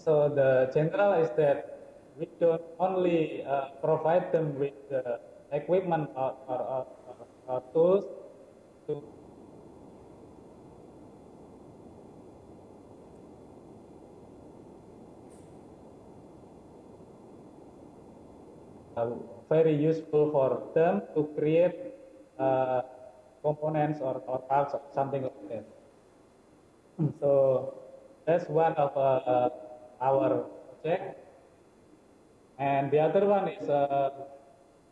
So the general is that we don't only provide them with the equipment or tools to very useful for them to create components or parts or something like that. So that's one of our project. And the other one is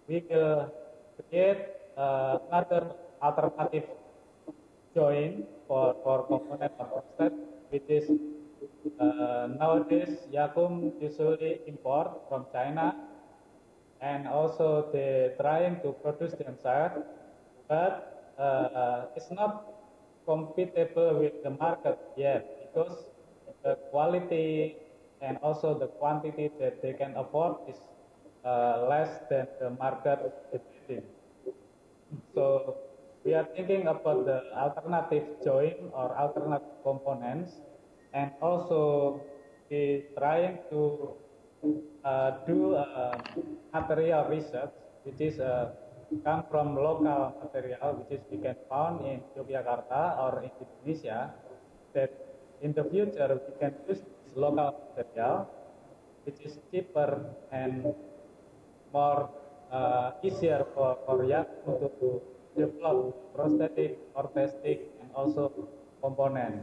we will create another alternative joint for component or process, which is nowadays Yakum usually import from China, and also they're trying to produce themselves, but it's not compatible with the market yet because the quality and also the quantity that they can afford is less than the market depending. So we are thinking about the alternative joint or alternative components, and also we trying to do material research, which is come from local material, which is we can found in Yogyakarta or in Indonesia, that in the future we can use this local material, which is cheaper and more easier for Yakum to develop prosthetic, orthestic, and also component.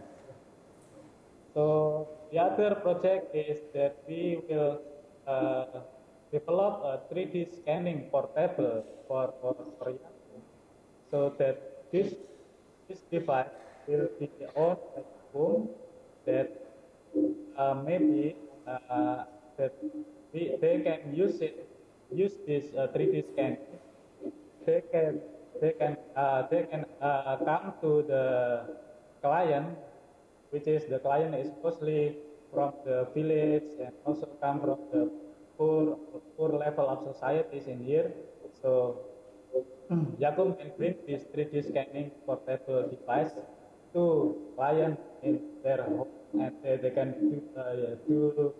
So the other project is that we will develop a 3D scanning portable for Yakum, so that this device will be owned by Yakum, that maybe that they can use this 3D scanning. They can come to the client, which is the client is mostly from the village and also come from the poor level of societies in here. So Yakum can bring this 3D scanning portable device to clients in their home, and they can do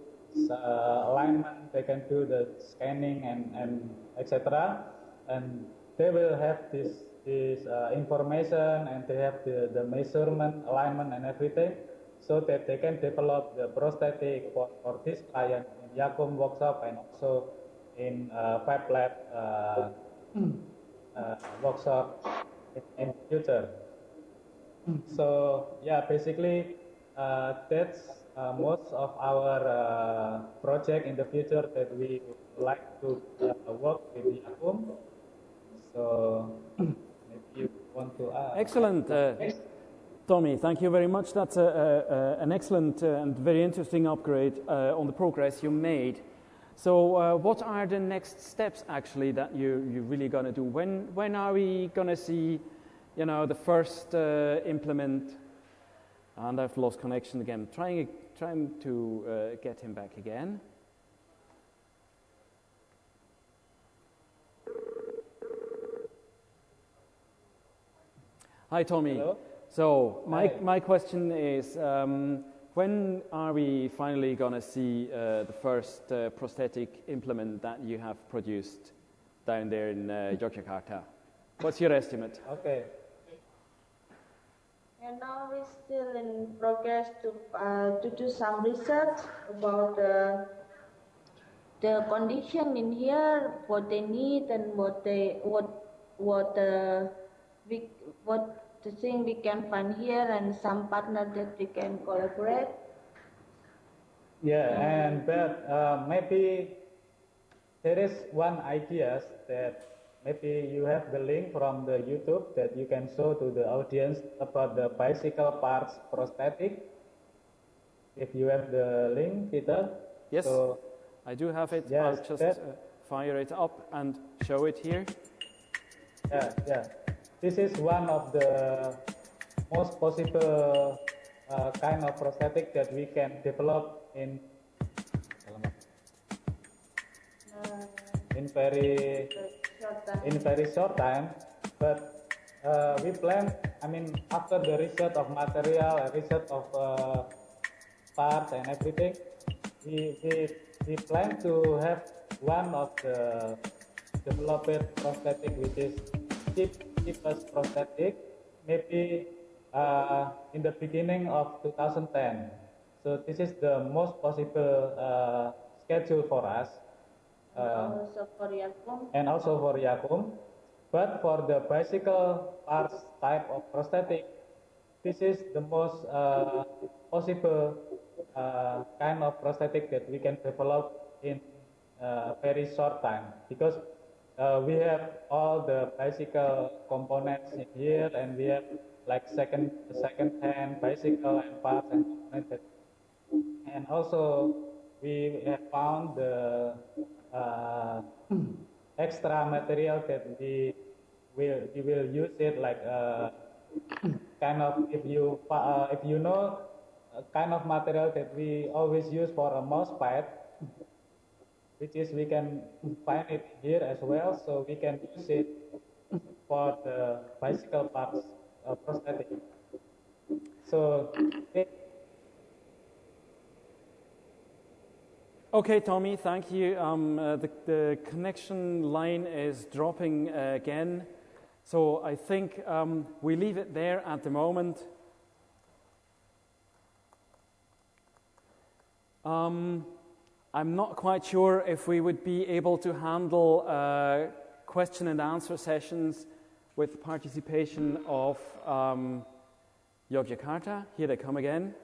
alignment, they can do the scanning and etc. And they will have this information, and they have the measurement, alignment, and everything, so that they can develop the prosthetic for this client in Yakum workshop and also in Fablab workshop in future. So yeah, basically that's most of our project in the future that we would like to work with Yakum. So maybe you want to add. Excellent, Tommy. Thank you very much. That's an excellent and very interesting upgrade on the progress you made. So what are the next steps actually that you're really going to do? When are we going to see, the first implement? And I've lost connection again. Trying to get him back again. Hi, Tommy. Hello. So my question is, when are we finally going to see the first prosthetic implement that you have produced down there in Yogyakarta? What's your estimate? Okay. And now we're still in progress to do some research about the condition in here, what they need, and what the thing we can find here, and some partner that we can collaborate. Yeah, and but maybe there is one idea that maybe you have the link from the YouTube that you can show to the audience about the bicycle parts prosthetic. If you have the link, Peter. Yes, so, I do have it. Yes, I'll just fire it up and show it here. Yeah. This is one of the most possible kind of prosthetic that we can develop in very short time. But we plan, after the research of material, research of parts and everything, we plan to have one of the developed prosthetic which is cheapest prosthetic, maybe in the beginning of 2010. So this is the most possible schedule for us. Also for Yakum. And also for Yakum. But for the bicycle parts type of prosthetic, this is the most possible kind of prosthetic that we can develop in a very short time, because we have all the bicycle components in here, and we have like second-hand bicycle and parts and components. And also we have found the extra material that we will use it, like kind of, if you know a kind of material that we always use for a mouse pad, which is we can find it here as well, so we can use it for the bicycle parts prosthetic. So Okay, Tommy, thank you. The connection line is dropping again, so I think we leave it there at the moment. I'm not quite sure if we would be able to handle question and answer sessions with participation of Yogyakarta. Here they come again.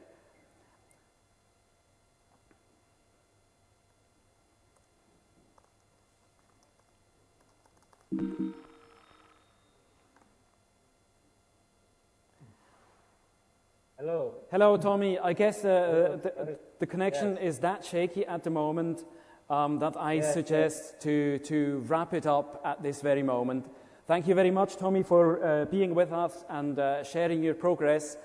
hello. Hello, Tommy. I guess the connection is that shaky at the moment that I suggest to wrap it up at this very moment. Thank you very much, Tommy, for being with us and sharing your progress.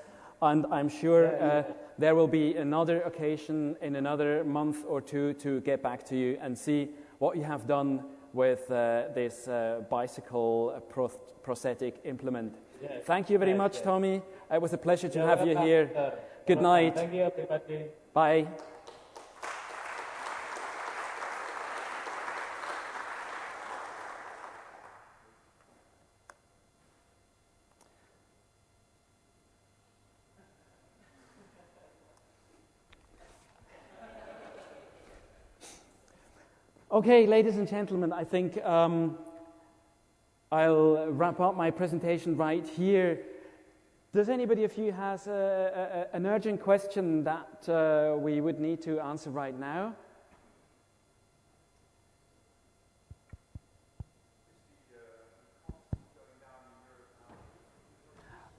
And I'm sure there will be another occasion in another month or two to get back to you and see what you have done with this bicycle prosthetic implement. Yes. Thank you very much, Tommy. It was a pleasure to have you here. Good night. Thank you, everybody. Bye. Okay, ladies and gentlemen, I think I'll wrap up my presentation right here. Does anybody of you has an urgent question that we would need to answer right now?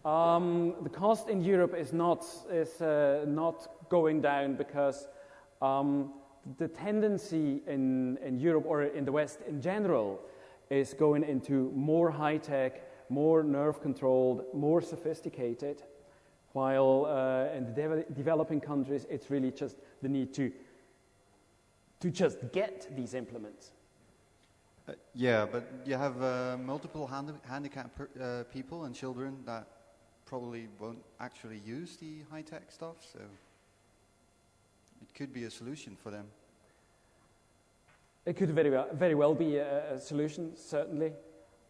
The cost in Europe is not going down because the tendency in Europe or in the West in general is going into more high-tech, more nerve-controlled, more sophisticated, while in the developing countries it's really just the need to just get these implements. Yeah, but you have multiple handicapped people and children that probably won't actually use the high-tech stuff, so it could be a solution for them. It could very well be a solution, certainly.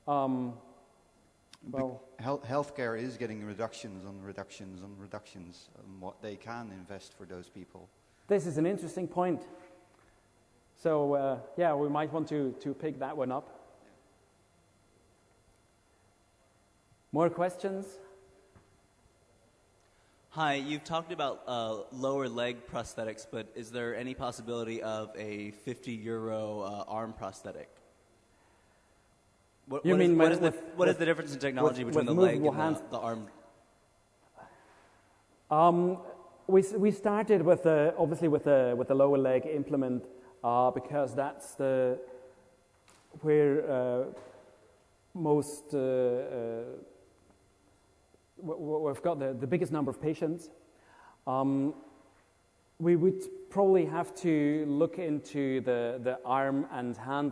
Well, healthcare is getting reductions on reductions on reductions on what they can invest for those people. This is an interesting point. So, yeah, we might want to pick that one up. More questions? Hi, you've talked about lower leg prosthetics, but is there any possibility of a €50 arm prosthetic? What is the difference in technology between the leg and the arm? We started with obviously with the lower leg implement because that's where most we've got the biggest number of patients. We would probably have to look into the arm and hand